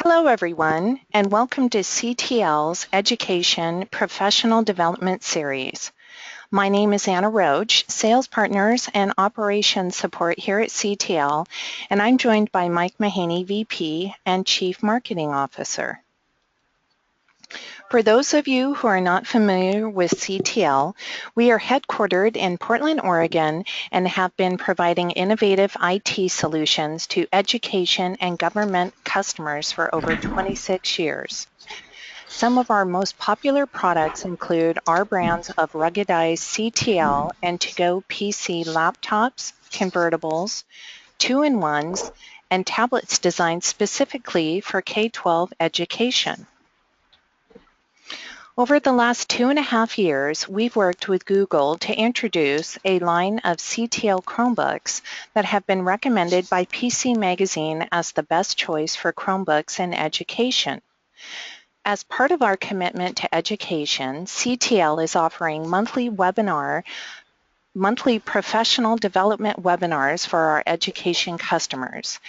Hello everyone, and welcome to CTL's Education Professional Development Series. My name is Anna Roach, Sales Partners and Operations Support here at CTL, and I'm joined by Mike Mahaney, VP and Chief Marketing Officer. For those of you who are not familiar with CTL, we are headquartered in Portland, Oregon, and have been providing innovative IT solutions to education and government customers for over 26 years. Some of our most popular products include our brands of ruggedized CTL and to-go PC laptops, convertibles, two-in-ones, and tablets designed specifically for K-12 education. Over the last 2.5 years, we've worked with Google to introduce a line of CTL Chromebooks that have been recommended by PC Magazine as the best choice for Chromebooks in education. As part of our commitment to education, CTL is offering monthly professional development webinars for our education customers.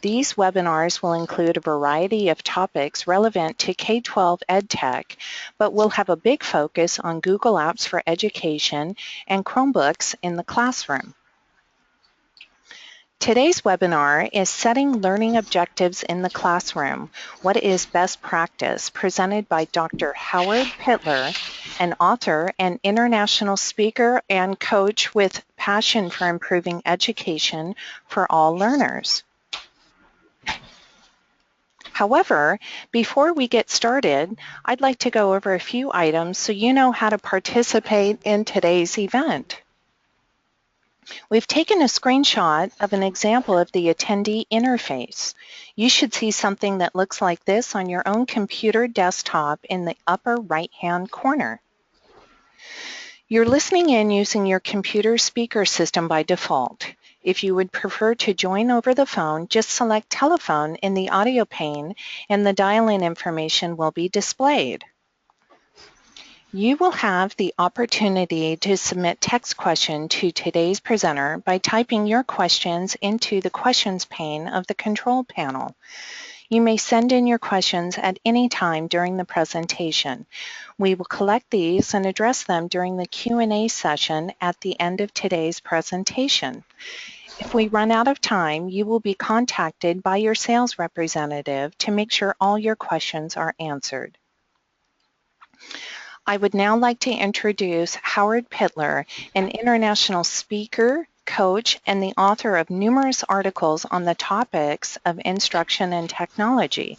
These webinars will include a variety of topics relevant to K-12 EdTech, but will have a big focus on Google Apps for education and Chromebooks in the classroom. Today's webinar is Setting Learning Objectives in the Classroom, What is Best Practice, presented by Dr. Howard Pitler, an author and international speaker and coach with passion for improving education for all learners. However, before we get started, I'd like to go over a few items so you know how to participate in today's event. We've taken a screenshot of an example of the Attendee Interface. You should see something that looks like this on your own computer desktop in the upper right-hand corner. You're listening in using your computer speaker system by default. If you would prefer to join over the phone, just select telephone in the audio pane and the dial-in information will be displayed. You will have the opportunity to submit text questions to today's presenter by typing your questions into the questions pane of the control panel. You may send in your questions at any time during the presentation. We will collect these and address them during the Q&A session at the end of today's presentation. If we run out of time, you will be contacted by your sales representative to make sure all your questions are answered. I would now like to introduce Howard Pitler, an international speaker, coach, and the author of numerous articles on the topics of instruction and technology.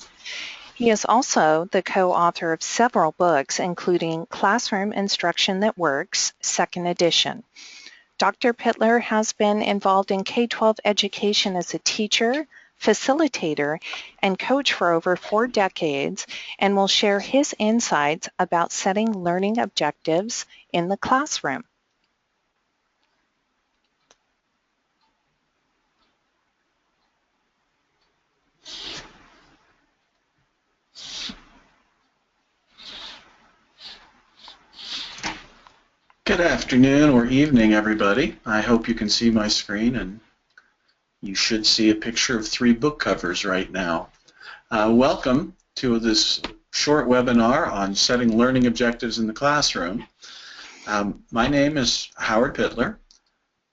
He is also the co-author of several books, including Classroom Instruction That Works, 2nd edition. Dr. Pitler has been involved in K-12 education as a teacher, facilitator, and coach for over 4 decades and will share his insights about setting learning objectives in the classroom. Good afternoon or evening, everybody. I hope you can see my screen, and you should see a picture of 3 book covers right now. Welcome to this short webinar on setting learning objectives in the classroom. My name is Howard Pitler,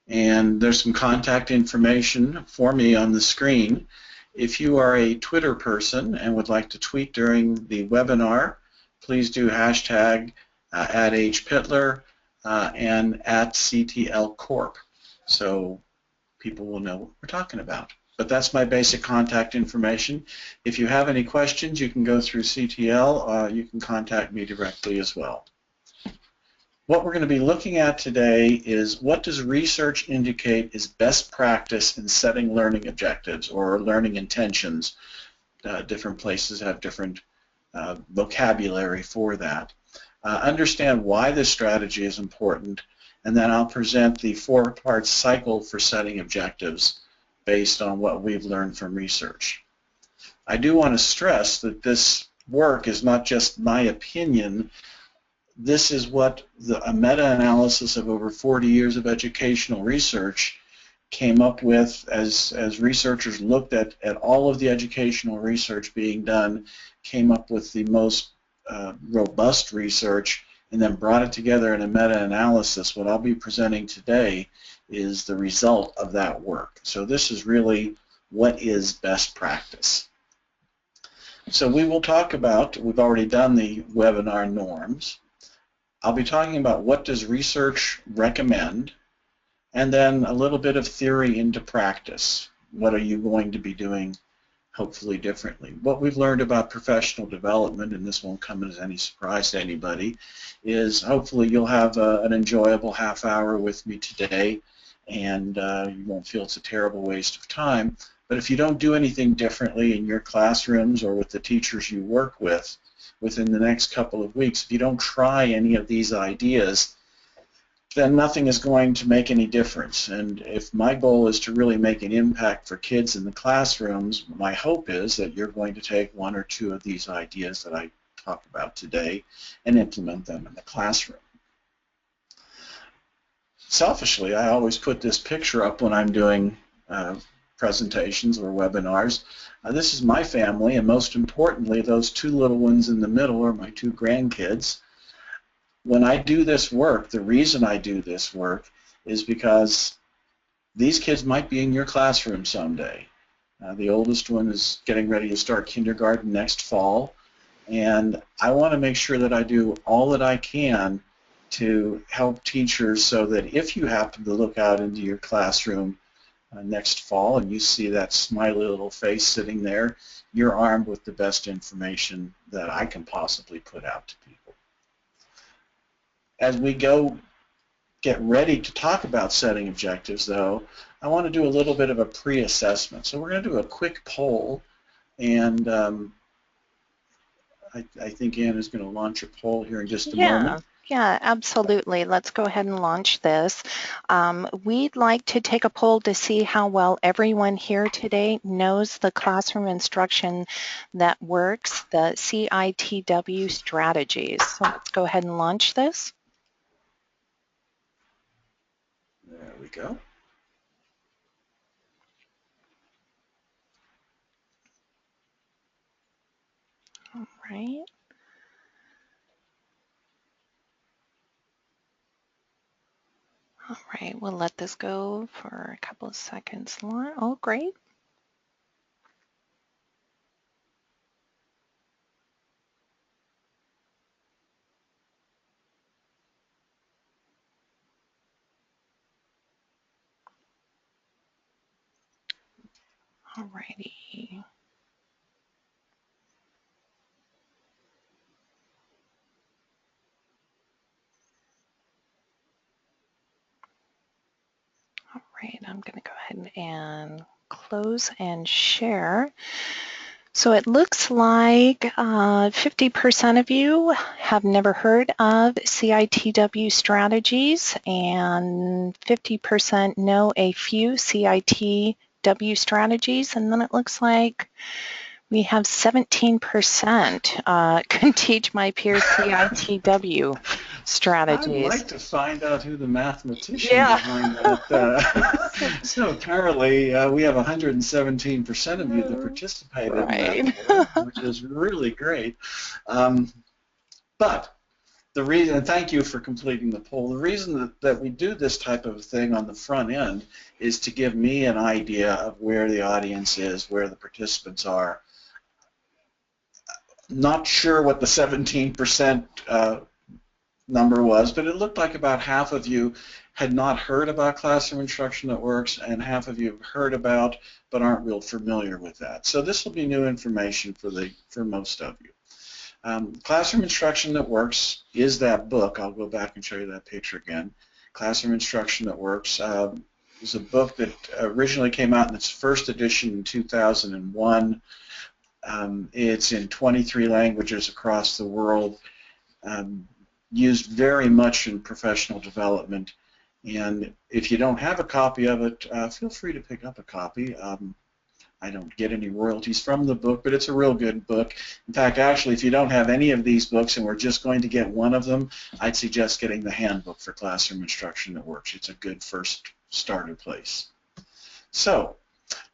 and there's some contact information for me on the screen. If you are a Twitter person and would like to tweet during the webinar, please do hashtag @HPitler and @CTL Corp, so people will know what we're talking about. But that's my basic contact information. If you have any questions, you can go through CTL. You can contact me directly as well. What we're going to be looking at today is what does research indicate is best practice in setting learning objectives or learning intentions. Different places have different vocabulary for that. Understand why this strategy is important, and then I'll present the 4-part cycle for setting objectives based on what we've learned from research. I do want to stress that this work is not just my opinion. This is what a meta-analysis of over 40 years of educational research came up with, as researchers looked at all of the educational research being done, came up with the most robust research and then brought it together in a meta-analysis. What I'll be presenting today is the result of that work. So this is really what is best practice. So we will talk about, we've already done the webinar norms. I'll be talking about what does research recommend, and then a little bit of theory into practice. What are you going to be doing hopefully differently? What we've learned about professional development, and this won't come as any surprise to anybody, is hopefully you'll have an enjoyable half hour with me today, and you won't feel it's a terrible waste of time. But if you don't do anything differently in your classrooms or with the teachers you work with within the next couple of weeks, if you don't try any of these ideas, then nothing is going to make any difference. And if my goal is to really make an impact for kids in the classrooms, my hope is that you're going to take one or two of these ideas that I talk about today and implement them in the classroom. Selfishly, I always put this picture up when I'm doing presentations or webinars. This is my family, and most importantly, those two little ones in the middle are my two grandkids. When I do this work, the reason I do this work is because these kids might be in your classroom someday. The oldest one is getting ready to start kindergarten next fall, and I want to make sure that I do all that I can to help teachers so that if you happen to look out into your classroom next fall and you see that smiley little face sitting there, you're armed with the best information that I can possibly put out to people. As we get ready to talk about setting objectives, though, I want to do a little bit of a pre-assessment. So we're going to do a quick poll, and I think Ann is going to launch a poll here in just a moment. Yeah, absolutely. Let's go ahead and launch this. We'd like to take a poll to see how well everyone here today knows the classroom instruction that works, the CITW strategies. So let's go ahead and launch this. There we go. All right. All right, we'll let this go for a couple of seconds. Oh, great. All righty. All right, I'm going to go ahead and close and share. So it looks like 50% of you have never heard of CITW strategies, and 50% know a few CITW strategies, and then it looks like we have 17% can teach my peers CITW strategies. I'd like to find out who the mathematician behind that. So apparently we have 117% of you that participated in that poll, which is really great. But the reason, and thank you for completing the poll, the reason that we do this type of thing on the front end is to give me an idea of where the audience is, where the participants are. Not sure what the 17% number was, but it looked like about half of you had not heard about classroom instruction that works, and half of you have heard about but aren't real familiar with that. So this will be new information for most of you. Classroom Instruction That Works is that book. I'll go back and show you that picture again. Classroom Instruction That Works is a book that originally came out in its first edition in 2001. It's in 23 languages across the world, used very much in professional development. And if you don't have a copy of it, feel free to pick up a copy. I don't get any royalties from the book, but it's a real good book. In fact, actually, if you don't have any of these books and we're just going to get one of them, I'd suggest getting the handbook for Classroom Instruction That Works. It's a good first starter place. So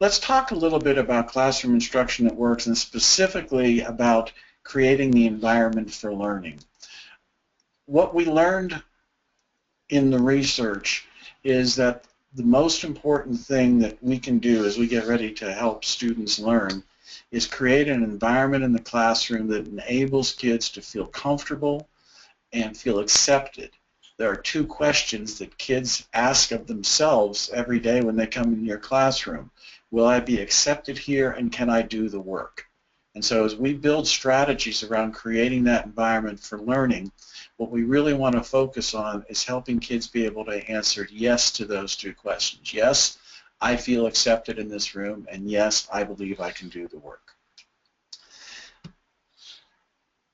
let's talk a little bit about classroom instruction that works, and specifically about creating the environment for learning. What we learned in the research is that the most important thing that we can do as we get ready to help students learn is create an environment in the classroom that enables kids to feel comfortable and feel accepted. There are two questions that kids ask of themselves every day when they come into your classroom. Will I be accepted here, and can I do the work? And so as we build strategies around creating that environment for learning, what we really want to focus on is helping kids be able to answer yes to those two questions. Yes, I feel accepted in this room, and yes, I believe I can do the work.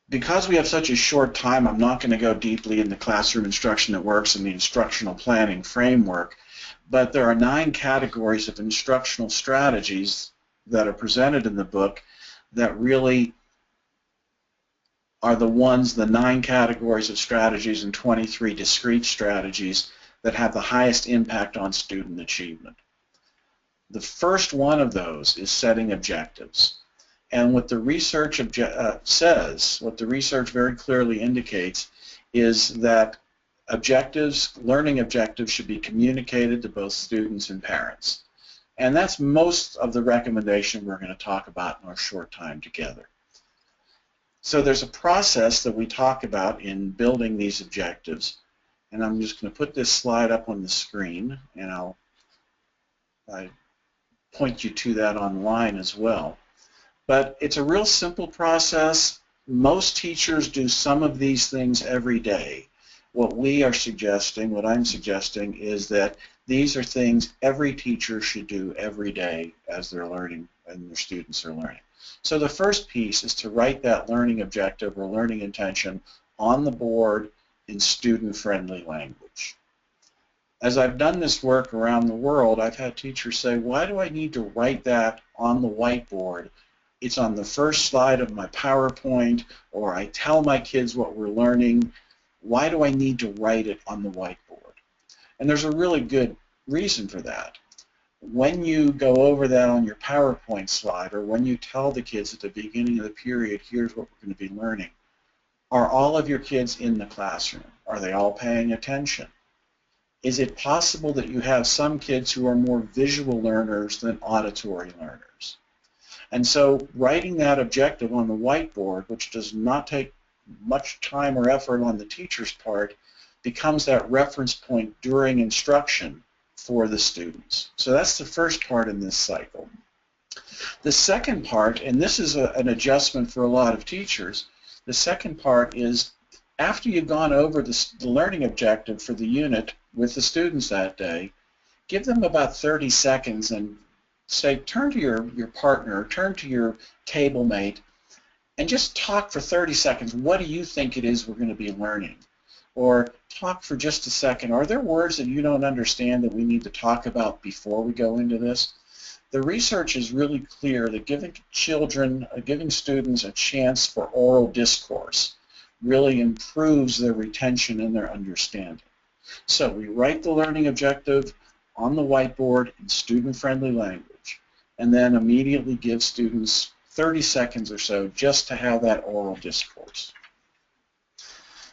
Because we have such a short time, I'm not going to go deeply into classroom instruction that works and the instructional planning framework, but there are 9 categories of instructional strategies that are presented in the book that really are the 9 categories of strategies and 23 discrete strategies that have the highest impact on student achievement. The first one of those is setting objectives. And what the research says, what the research very clearly indicates, is that learning objectives should be communicated to both students and parents. And that's most of the recommendation we're going to talk about in our short time together. So there's a process that we talk about in building these objectives. And I'm just going to put this slide up on the screen, and I'll point you to that online as well. But it's a real simple process. Most teachers do some of these things every day. What I'm suggesting is that these are things every teacher should do every day as they're learning and their students are learning. So the first piece is to write that learning objective or learning intention on the board in student-friendly language. As I've done this work around the world, I've had teachers say, why do I need to write that on the whiteboard? It's on the first slide of my PowerPoint, or I tell my kids what we're learning. Why do I need to write it on the whiteboard? And there's a really good reason for that. When you go over that on your PowerPoint slide, or when you tell the kids at the beginning of the period, here's what we're going to be learning, are all of your kids in the classroom? Are they all paying attention? Is it possible that you have some kids who are more visual learners than auditory learners? And so writing that objective on the whiteboard, which does not take much time or effort on the teacher's part, becomes that reference point during instruction for the students. So that's the first part in this cycle. The second part, and this is an adjustment for a lot of teachers, the second part is after you've gone over the learning objective for the unit with the students that day, give them about 30 seconds and say, turn to your partner, turn to your table mate, and just talk for 30 seconds. What do you think it is we're going to be learning? Or talk for just a second. Are there words that you don't understand that we need to talk about before we go into this? The research is really clear that giving students a chance for oral discourse really improves their retention and their understanding. So we write the learning objective on the whiteboard in student-friendly language, and then immediately give students 30 seconds or so just to have that oral discourse.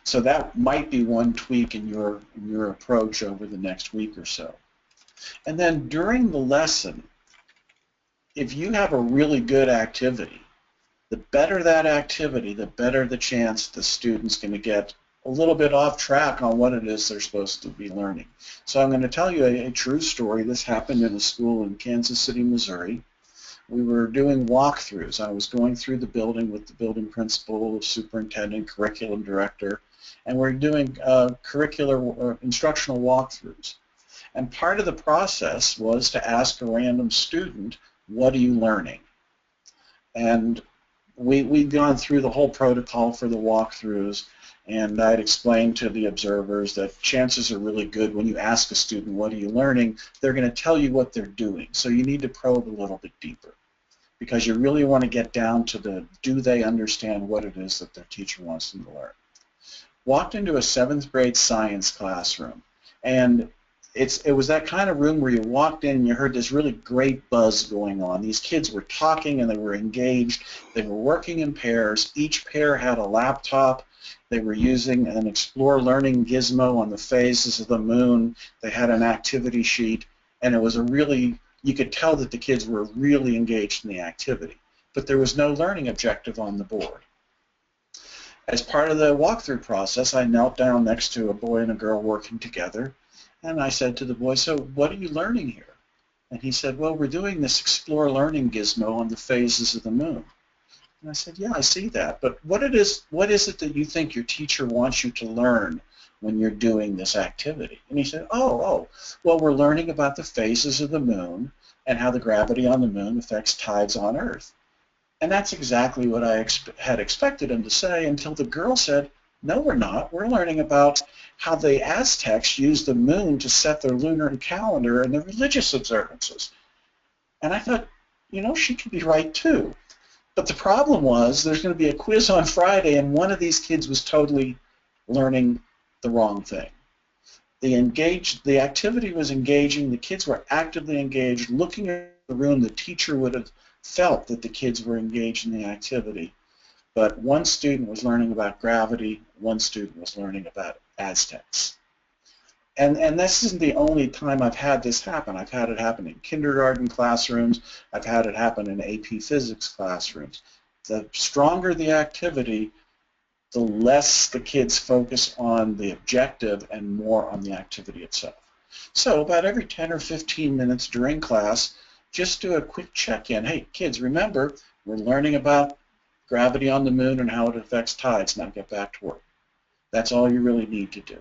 So that might be one tweak in your approach over the next week or so. And then during the lesson, if you have a really good activity, the better that activity, the better the chance the student's going to get a little bit off track on what it is they're supposed to be learning. So I'm going to tell you a true story. This happened in a school in Kansas City, Missouri. We were doing walkthroughs. I was going through the building with the building principal, superintendent, curriculum director, and we're doing instructional walkthroughs. And part of the process was to ask a random student, what are you learning? And we'd gone through the whole protocol for the walkthroughs, and I'd explained to the observers that chances are really good when you ask a student, what are you learning, they're going to tell you what they're doing. So you need to probe a little bit deeper, because you really want to get down to do they understand what it is that their teacher wants them to learn. Walked into a 7th grade science classroom, and it was that kind of room where you walked in and you heard this really great buzz going on. These kids were talking and they were engaged. They were working in pairs. Each pair had a laptop. They were using an Explore Learning gizmo on the phases of the moon. They had an activity sheet, and it was a really, you could tell that the kids were really engaged in the activity. But there was no learning objective on the board. As part of the walkthrough process, I knelt down next to a boy and a girl working together, and I said to the boy, "So what are you learning here?" And he said, "Well, we're doing this Explore Learning gizmo on the phases of the moon." And I said, "Yeah, I see that, but what is it that you think your teacher wants you to learn when you're doing this activity?" And he said, well, we're learning about the phases of the moon and how the gravity on the moon affects tides on Earth." And that's exactly what I had expected him to say, until the girl said, "No, we're not. We're learning about how the Aztecs used the moon to set their lunar calendar and their religious observances." And I thought, she could be right too. But the problem was there's going to be a quiz on Friday, and one of these kids was totally learning the wrong thing. The activity was engaging. The kids were actively engaged, looking at the room. The teacher would have felt that the kids were engaged in the activity. But one student was learning about gravity. One student was learning about Aztecs. And this isn't the only time I've had this happen. I've had it happen in kindergarten classrooms. I've had it happen in AP physics classrooms. The stronger the activity, the less the kids focus on the objective and more on the activity itself. So about every 10 or 15 minutes during class, just do a quick check-in. Hey, kids, remember, we're learning about gravity on the moon and how it affects tides. Now get back to work. That's all you really need to do.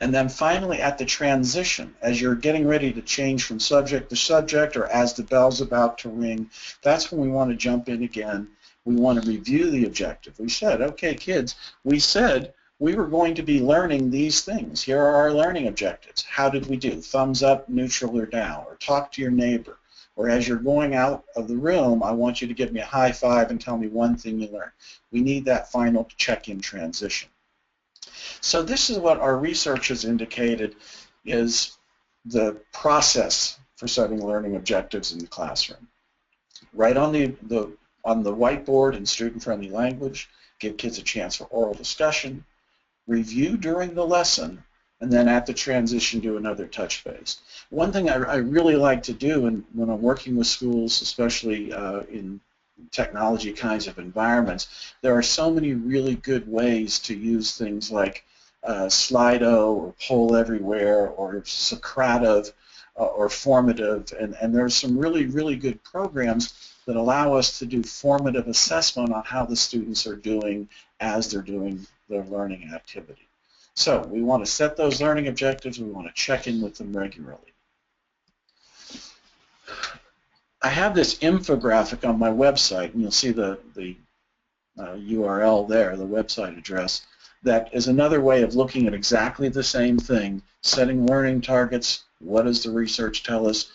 And then finally, at the transition, as you're getting ready to change from subject to subject, or as the bell's about to ring, that's when we want to jump in again. We want to review the objective. We said, okay, kids, we said we were going to be learning these things. Here are our learning objectives. How did we do? Thumbs up, neutral, or down, or talk to your neighbor. Or as you're going out of the room, I want you to give me a high five and tell me one thing you learned. We need that final check-in transition. So this is what our research has indicated is the process for setting learning objectives in the classroom. Right on the whiteboard in student-friendly language, give kids a chance for oral discussion, review during the lesson, and then at the transition do another touch base. One thing I really like to do when I'm working with schools, especially in technology kinds of environments, there are so many really good ways to use things like Slido or Poll Everywhere or Socrative or Formative, and there's some really, really good programs that allow us to do formative assessment on how the students are doing as they're doing their learning activity. So we want to set those learning objectives. We want to check in with them regularly. I have this infographic on my website, and you'll see the URL there, the website address, that is another way of looking at exactly the same thing, setting learning targets. What does the research tell us?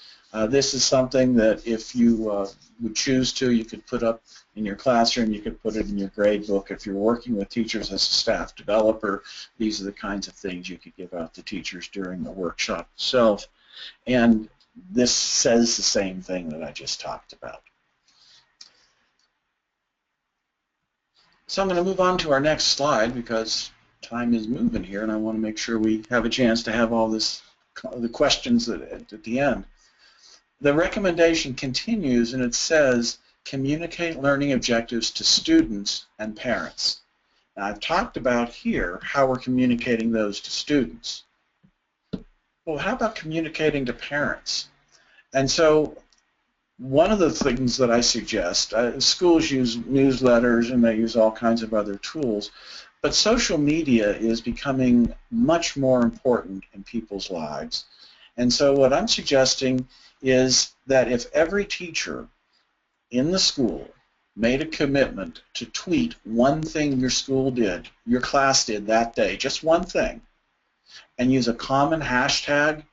This is something that if you would choose to, you could put up in your classroom, you could put it in your grade book. If you're working with teachers as a staff developer, these are the kinds of things you could give out to teachers during the workshop itself. And this says the same thing that I just talked about. So I'm going to move on to our next slide because time is moving here and I want to make sure we have a chance to have all the questions at the end. The recommendation continues and it says, communicate learning objectives to students and parents. Now I've talked about here how we're communicating those to students. Well, how about communicating to parents? And so one of the things that I suggest, schools use newsletters and they use all kinds of other tools, but social media is becoming much more important in people's lives. And so what I'm suggesting is that if every teacher in the school made a commitment to tweet one thing your school did, your class did that day, just one thing, and use a common hashtag,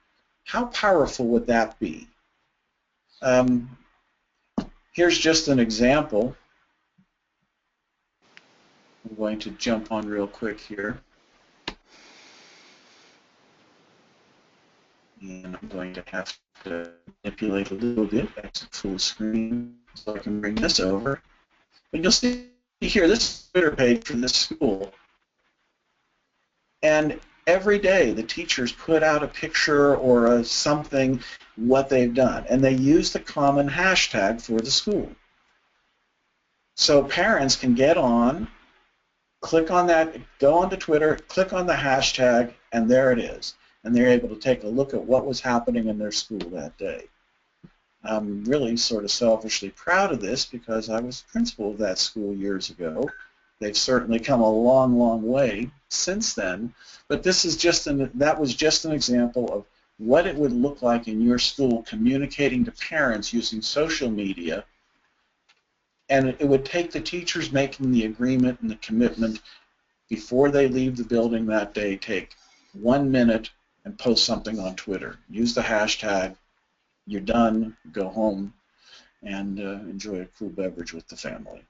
how powerful would that be? Here's just an example. I'm going to jump on real quick here. And I'm going to have to manipulate a little bit, exit full screen, so I can bring this over. But you'll see here, this is the Twitter page for this school. And every day the teachers put out a picture or something, what they've done. And they use the common hashtag for the school. So parents can get on, click on that, go onto Twitter, click on the hashtag, and there it is. And they're able to take a look at what was happening in their school that day. I'm really sort of selfishly proud of this because I was principal of that school years ago. They've certainly come a long, long way since then, but this is that was just an example of what it would look like in your school communicating to parents using social media. And it would take the teachers making the agreement and the commitment before they leave the building that day, take 1 minute and post something on Twitter. Use the hashtag, you're done, go home, and enjoy a cool beverage with the family.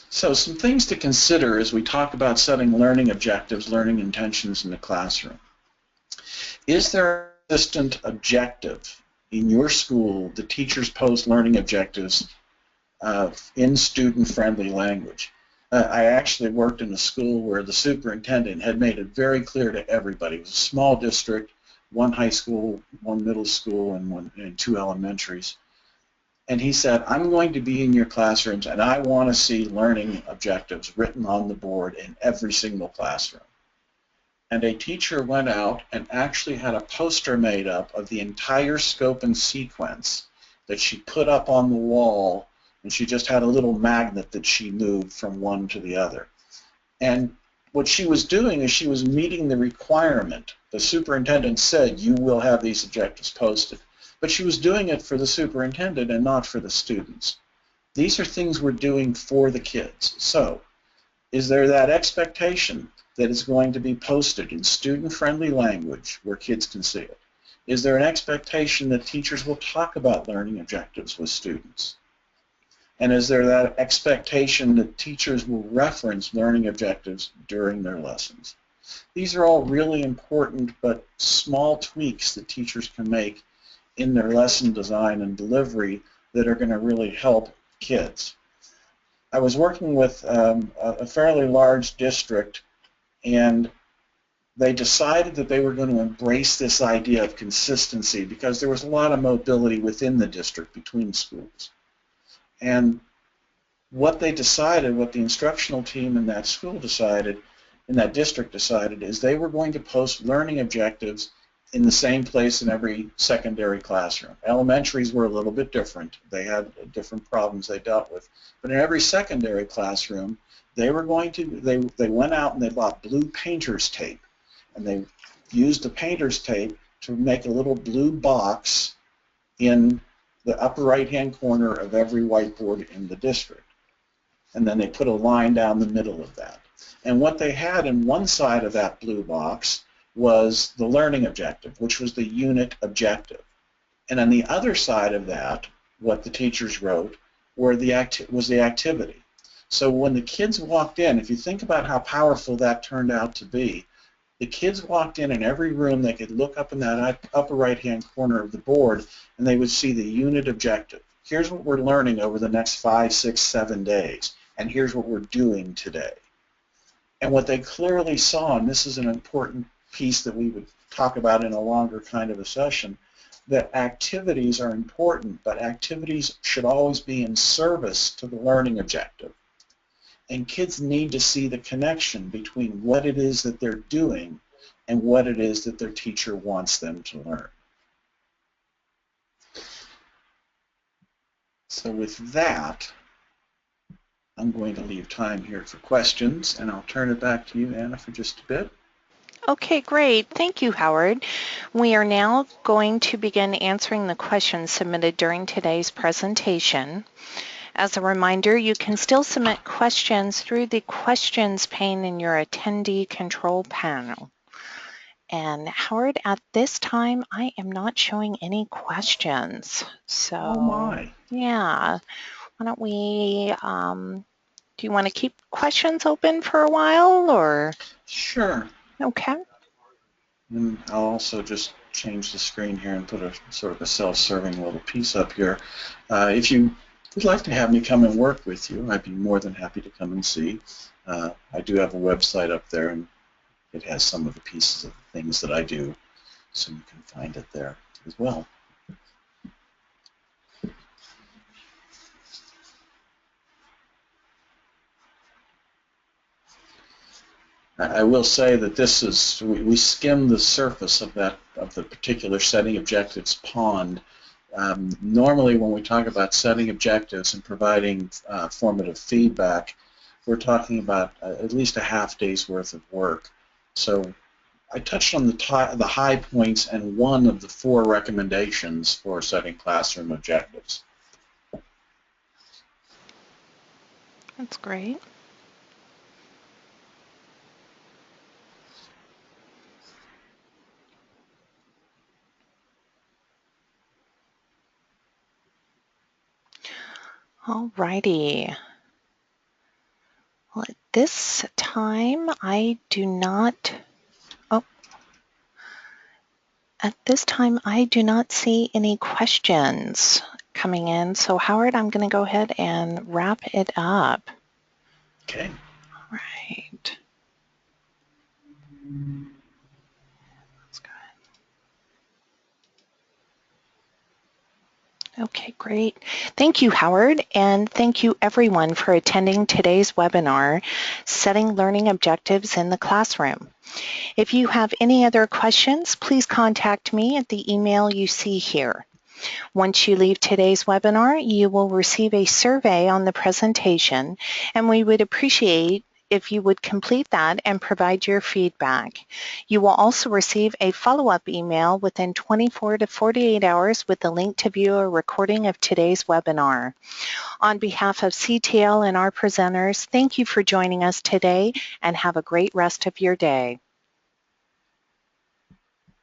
So some things to consider as we talk about setting learning objectives, learning intentions in the classroom. Is there a consistent objective in your school the teachers post learning objectives in student-friendly language? I actually worked in a school where the superintendent had made it very clear to everybody. It was a small district, 1 high school, 1 middle school, and 2 elementaries. And he said, I'm going to be in your classrooms and I want to see learning objectives written on the board in every single classroom. And a teacher went out and actually had a poster made up of the entire scope and sequence that she put up on the wall, and she just had a little magnet that she moved from one to the other. And what she was doing is she was meeting the requirement. The superintendent said, you will have these objectives posted. But she was doing it for the superintendent and not for the students. These are things we're doing for the kids. So, is there that expectation that it's going to be posted in student-friendly language where kids can see it? Is there an expectation that teachers will talk about learning objectives with students? And is there that expectation that teachers will reference learning objectives during their lessons? These are all really important but small tweaks that teachers can make in their lesson design and delivery that are going to really help kids. I was working with a fairly large district, and they decided that they were going to embrace this idea of consistency because there was a lot of mobility within the district between schools. And what they decided, what the instructional team in that school decided, in that district decided, is they were going to post learning objectives in the same place in every secondary classroom. Elementaries were a little bit different. They had different problems they dealt with. But in every secondary classroom, they were going to, they went out and they bought blue painter's tape. And they used the painter's tape to make a little blue box in the upper right-hand corner of every whiteboard in the district. And then they put a line down the middle of that. And what they had in one side of that blue box was the learning objective, which was the unit objective. And on the other side of that, what the teachers wrote was the activity. So when the kids walked in, if you think about how powerful that turned out to be, the kids walked in every room, they could look up in that upper right-hand corner of the board, and they would see the unit objective. Here's what we're learning over the next 5, 6, 7 days, and here's what we're doing today. And what they clearly saw, and this is an important piece that we would talk about in a longer kind of a session, that activities are important, but activities should always be in service to the learning objective. And kids need to see the connection between what it is that they're doing and what it is that their teacher wants them to learn. So with that, I'm going to leave time here for questions, and I'll turn it back to you, Anna, for just a bit. Okay, great. Thank you, Howard. We are now going to begin answering the questions submitted during today's presentation. As a reminder, you can still submit questions through the questions pane in your attendee control panel. And Howard, at this time, I am not showing any questions. So, oh my. Yeah, why don't we, do you want to keep questions open for a while, or? Sure. Okay. And I'll also just change the screen here and put a sort of a self-serving little piece up here. If you would like to have me come and work with you, I'd be more than happy to come and see. I do have a website up there, and it has some of the pieces of the things that I do, so you can find it there as well. I will say that this is, we skimmed the surface of the particular setting objectives pond. Normally when we talk about setting objectives and providing formative feedback, we're talking about at least a half day's worth of work. So I touched on the high points and one of the 4 recommendations for setting classroom objectives. That's great. All righty. Well, at this time, I do not see any questions coming in. So Howard, I'm going to go ahead and wrap it up. Okay. All right. That's good. Okay, great. Thank you, Howard, and thank you everyone for attending today's webinar, Setting Learning Objectives in the Classroom. If you have any other questions, please contact me at the email you see here. Once you leave today's webinar, you will receive a survey on the presentation, and we would appreciate if you would complete that and provide your feedback. You will also receive a follow-up email within 24 to 48 hours with a link to view a recording of today's webinar. On behalf of CTL and our presenters, thank you for joining us today and have a great rest of your day.